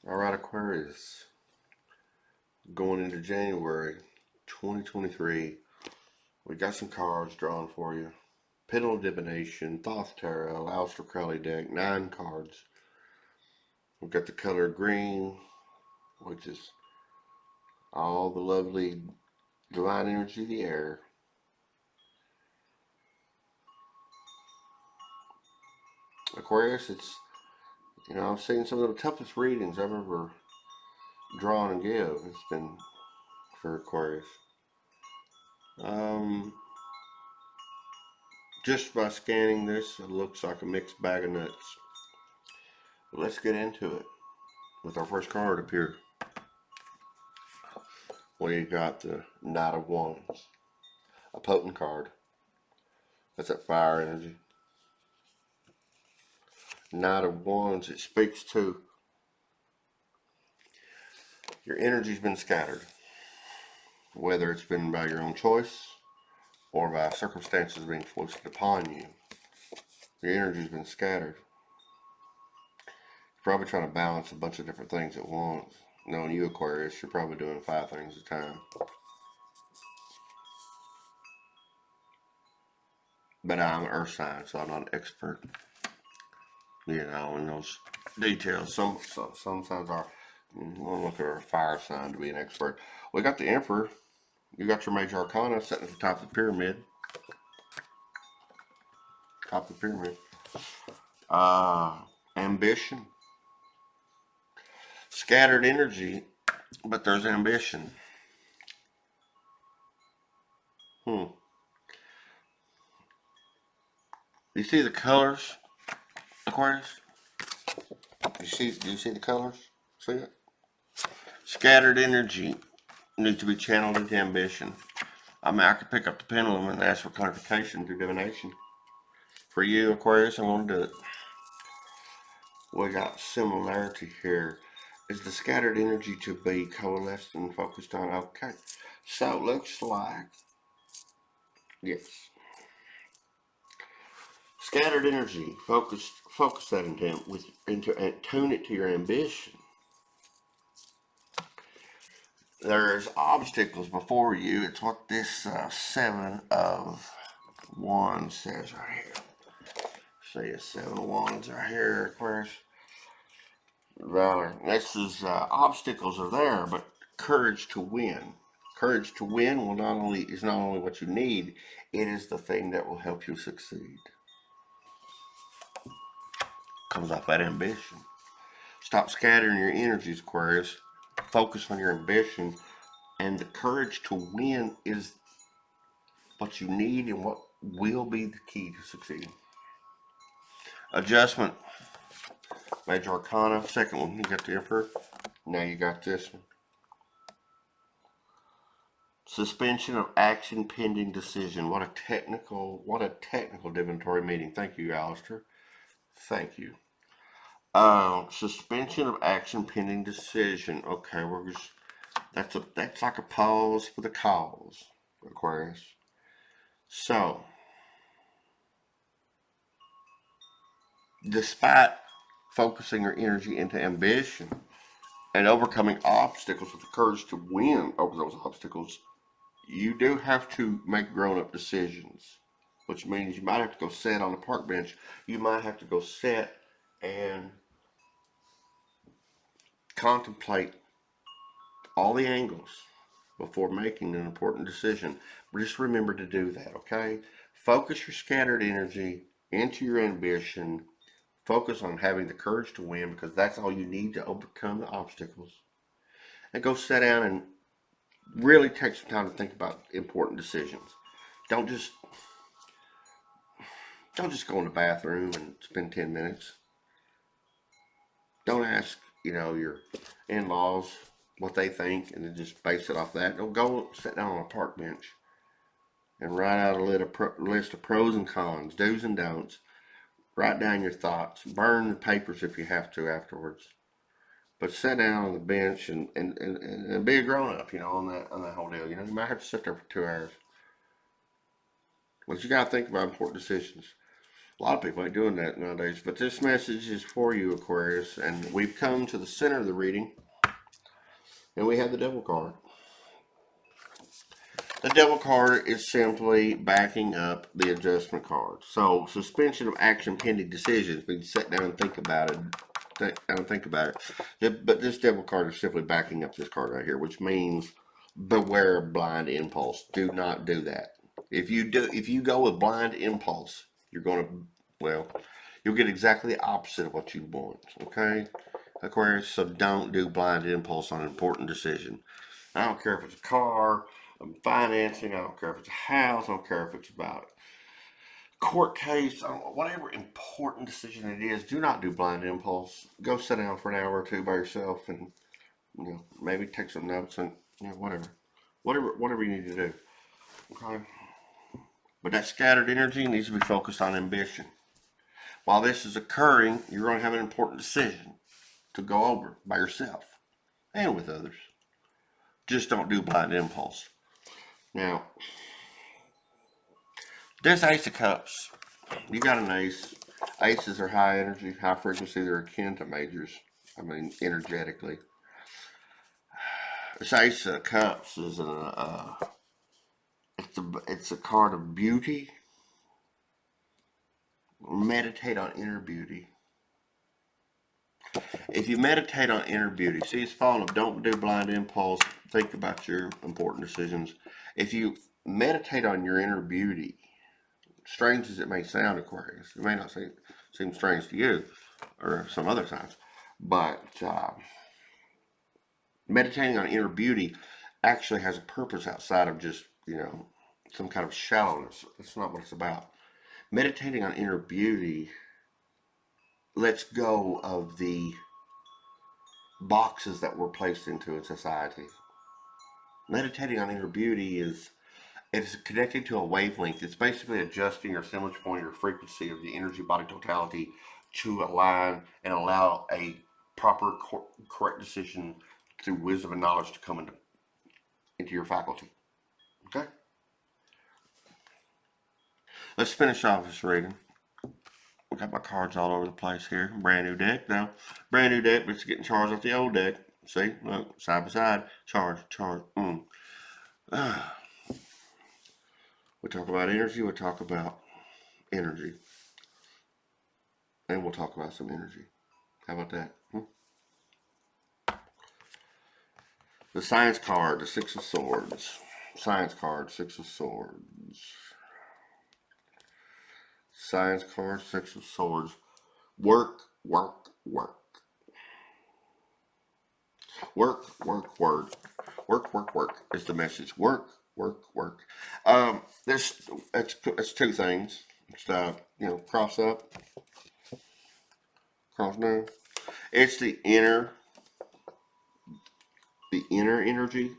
All right, Aquarius, going into January 2023, we got some cards drawn for you. Pendulum Divination, Thoth Tarot, Aleister Crowley deck, 9 cards. We've got the color green, which is all the lovely divine energy of the air. Aquarius, I've seen some of the toughest readings I've ever drawn and give. It's been for Aquarius. Um, just by scanning this, it looks like a mixed bag of nuts. But let's get into it with our first card up here. We got the Knight of Wands, a potent card. That's that fire energy. Knight of Wands, it speaks to your energy's been scattered, whether it's been by your own choice or by circumstances being foisted upon you. Your energy's been scattered. You're probably trying to balance a bunch of different things at once. Knowing you, Aquarius, you're probably doing 5 things at a time. But I'm an earth sign, so I'm not an expert, in those details. Some signs are. We'll look at a fire sign to be an expert. We got the Emperor. You got your major arcana sitting at the top of the pyramid. Top of the pyramid. Ambition. Scattered energy, but there's ambition. You see the colors, Aquarius? Do you see the colors? See it? Scattered energy needs to be channeled into ambition. I mean, I could pick up the pendulum and ask for clarification through divination. For you, Aquarius, I'm going to do it. We got similarity here. Is the scattered energy to be coalesced and focused on? Okay. So it looks like, yes. Scattered energy, focus that into and tune it to your ambition. There's obstacles before you. It's what this 7 of Wands says right here. See a 7 of Wands right here, Aquarius. Valor. This is obstacles are there, but courage to win. Courage to win is not only what you need, it is the thing that will help you succeed. Comes off that ambition. Stop scattering your energies, Aquarius. Focus on your ambition, and the courage to win is what you need and what will be the key to succeeding. Adjustment. Major Arcana, second one. You got the Emperor. Now you got this one. Suspension of action pending decision. What a technical divinatory meeting. Thank you, Alistair. Thank you. Suspension of action pending decision. Okay, that's like a pause for the cause, Aquarius. So, despite focusing your energy into ambition and overcoming obstacles with the courage to win over those obstacles, you do have to make grown-up decisions, which means you might have to go sit on a park bench. You might have to go sit and contemplate all the angles before making an important decision. Just remember to do that, okay? Focus your scattered energy into your ambition. Focus on having the courage to win, because that's all you need to overcome the obstacles. And go sit down and really take some time to think about important decisions. Don't just go in the bathroom and spend 10 minutes. Don't ask, your in-laws what they think and then just base it off that. Don't go sit down on a park bench and write out a list of pros and cons, do's and don'ts. Write down your thoughts. Burn the papers if you have to afterwards. But sit down on the bench and be a grown up, on that whole deal. You might have to sit there for 2 hours. But you got to think about important decisions. A lot of people ain't doing that nowadays, but this message is for you, Aquarius, and we've come to the center of the reading, and we have the Devil card. The Devil card is simply backing up the Adjustment card. So, suspension of action pending decisions. We can sit down and think about it. But this Devil card is simply backing up this card right here, which means beware of blind impulse. Do not do that. If you go with blind impulse, you're going to, well, you'll get exactly the opposite of what you want. Okay, Aquarius. So don't do blind impulse on an important decision. I don't care if it's a car, financing. I don't care if it's a house. I don't care if it's about a court case. Whatever important decision it is, do not do blind impulse. Go sit down for an hour or two by yourself, and maybe take some notes and whatever you need to do. Okay. But that scattered energy needs to be focused on ambition. While this is occurring, you're going to have an important decision to go over by yourself and with others. Just don't do blind impulse. Now, this Ace of Cups, you got an ace. Aces are high energy, high frequency. They're akin to majors. I mean, energetically. This Ace of Cups is it's a card of beauty. Meditate on inner beauty. If you meditate on inner beauty, see, it's falling of don't do blind impulse. Think about your important decisions. If you meditate on your inner beauty, strange as it may sound, Aquarius, it may not seem strange to you or some other times, but meditating on inner beauty actually has a purpose outside of just, some kind of shallowness. That's not what it's about. Meditating on inner beauty lets go of the boxes that we're placed into in society. Meditating on inner beauty it's connected to a wavelength. It's basically adjusting your semblance point or frequency of the energy body totality to align and allow a proper, correct decision through wisdom and knowledge to come into your faculty. Okay? Let's finish off this reading. I got my cards all over the place here. Brand new deck now. Brand new deck, but it's getting charged off the old deck. See? Look, side by side. Charge. We talk about energy, we talk about energy. And we'll talk about some energy. How about that? The Science card, the Six of Swords. Science card, Six of Swords. Science card, Six of Swords. Work. Work is the message. Work. It's two things. It's cross up, cross down. It's the inner energy,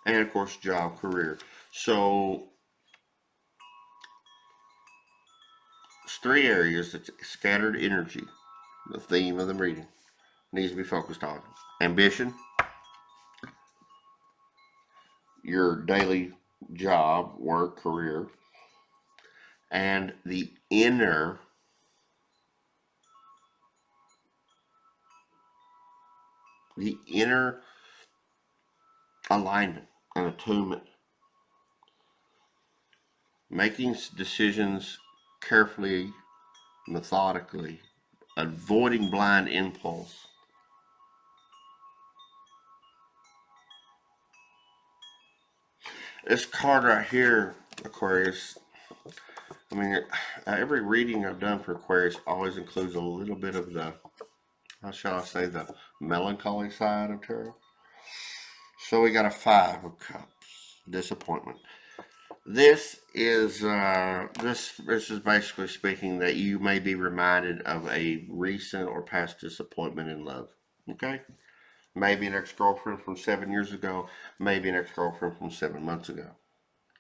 and of course job, career. So it's three areas that scattered energy, the theme of the reading, needs to be focused on. Ambition, your daily job, work, career, and the inner alignment and attunement. Making decisions carefully, methodically, avoiding blind impulse. This card right here, Aquarius, I mean, every reading I've done for Aquarius always includes a little bit of the, how shall I say, the melancholy side of tarot. So we got a Five of Cups, disappointment. This is basically speaking that you may be reminded of a recent or past disappointment in love. Okay? Maybe an ex-girlfriend from 7 years ago, maybe an ex-girlfriend from 7 months ago.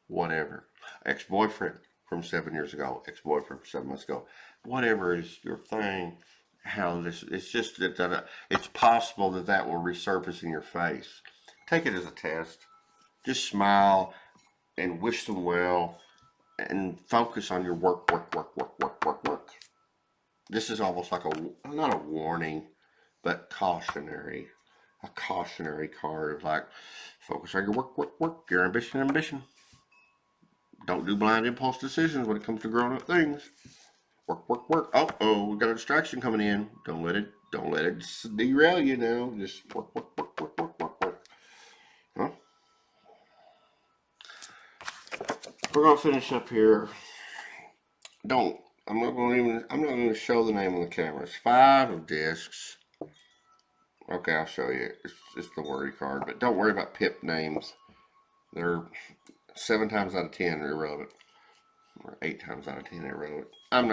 Whatever. Ex-boyfriend from 7 years ago, ex-boyfriend from 7 months ago. Whatever is your thing, it's just that it's possible that will resurface in your face. Take it as a test. Just smile and wish them well and focus on your work. This is almost like not a warning, but cautionary. A cautionary card, like focus on your work, your ambition. Don't do blind impulse decisions when it comes to grown up things. Work. Oh, we got a distraction coming in. Don't let it derail you now. Just work. Huh? We're gonna finish up here. I'm not gonna show the name on the camera. It's 5 of discs. Okay, I'll show you. It's the worry card, but don't worry about pip names. They're 7 times out of 10 are irrelevant, or 8 times out of 10 irrelevant. I'm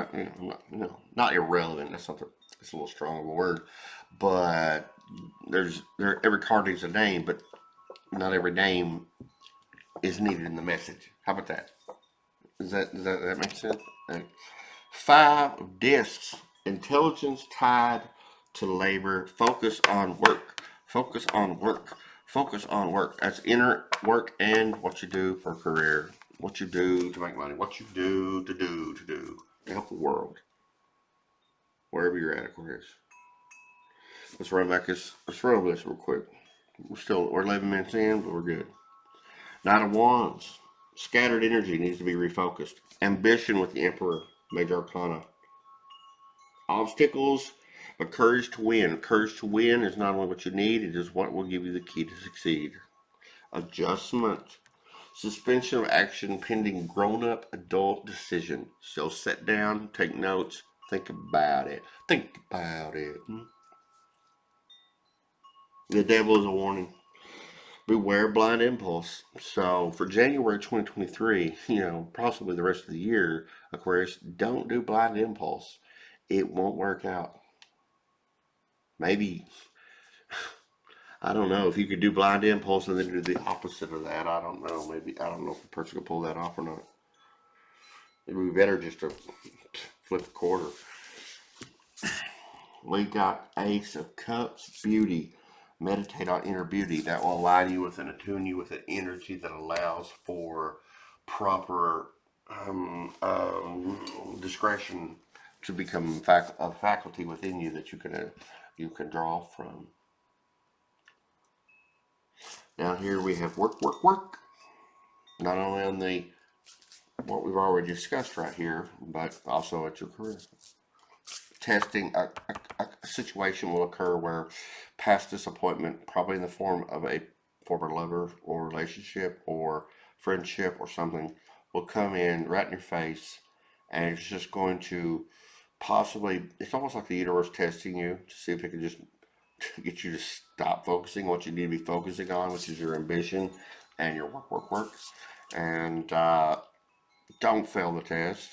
not irrelevant. It's a little strong of a word, but every card needs a name, but not every name is needed in the message. How about that? Does that make sense? Like, 5 of discs. Intelligence tied to labor. Focus on work. Focus on work. Focus on work. That's inner work and what you do for a career. What you do to make money. What you do to help the world. Wherever you're at, Aquarius. Let's run over this real quick. We're 11 minutes in, but we're good. Knight of Wands. Scattered energy needs to be refocused. Ambition with the Emperor. Major Arcana. Obstacles, but courage to win. Courage to win is not only what you need, it is what will give you the key to succeed. Adjustment. Suspension of action pending grown-up adult decision. So sit down, take notes, think about it. The devil is a warning. Beware blind impulse. So for January 2023, possibly the rest of the year, Aquarius, don't do blind impulse. It won't work out. Maybe, I don't know, if you could do blind impulse and then do the opposite of that, I don't know. I don't know if the person can pull that off or not. It would be better just to flip a quarter. We got Ace of Cups, beauty. Meditate on inner beauty. That will align you with and attune you with an energy that allows for proper discretion to become a faculty within you that you can draw from. Now here we have work. Not only on what we've already discussed right here, but also at your career. Testing, a situation will occur where past disappointment, probably in the form of a former lover or relationship or friendship or something, will come in right in your face, and it's just going to possibly, it's almost like the universe testing you to see if it can just get you to stop focusing on what you need to be focusing on, which is your ambition and your work. And don't fail the test.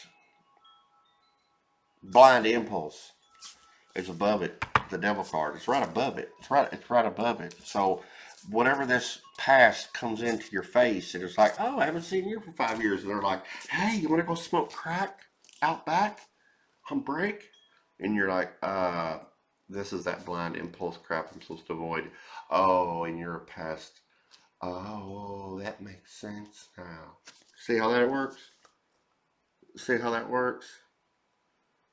Blind impulse is above it. The devil card. It's right above it. It's right above it. So whatever this past comes into your face, and it's like, oh, I haven't seen you for 5 years. And they're like, hey, you want to go smoke crack out back on break? And you're like, this is that blind impulse crap I'm supposed to avoid. Oh, and you're a past. Oh, that makes sense now. See how that works?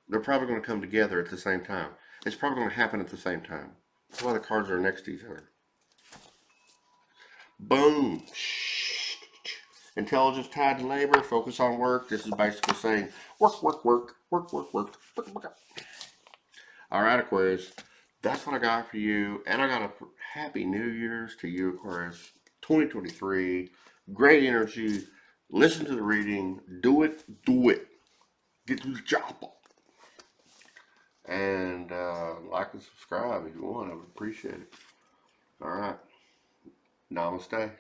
They're probably going to come together at the same time. It's probably going to happen at the same time. That's why the cards are next to each other. Boom. Intelligence tied to labor. Focus on work. This is basically saying work. All right, Aquarius. That's what I got for you. And I got a happy New Year's to you, Aquarius. 2023. Great energy. Listen to the reading. Do it. Get to the job. And like and subscribe if you want. I would appreciate it. All right. Namaste.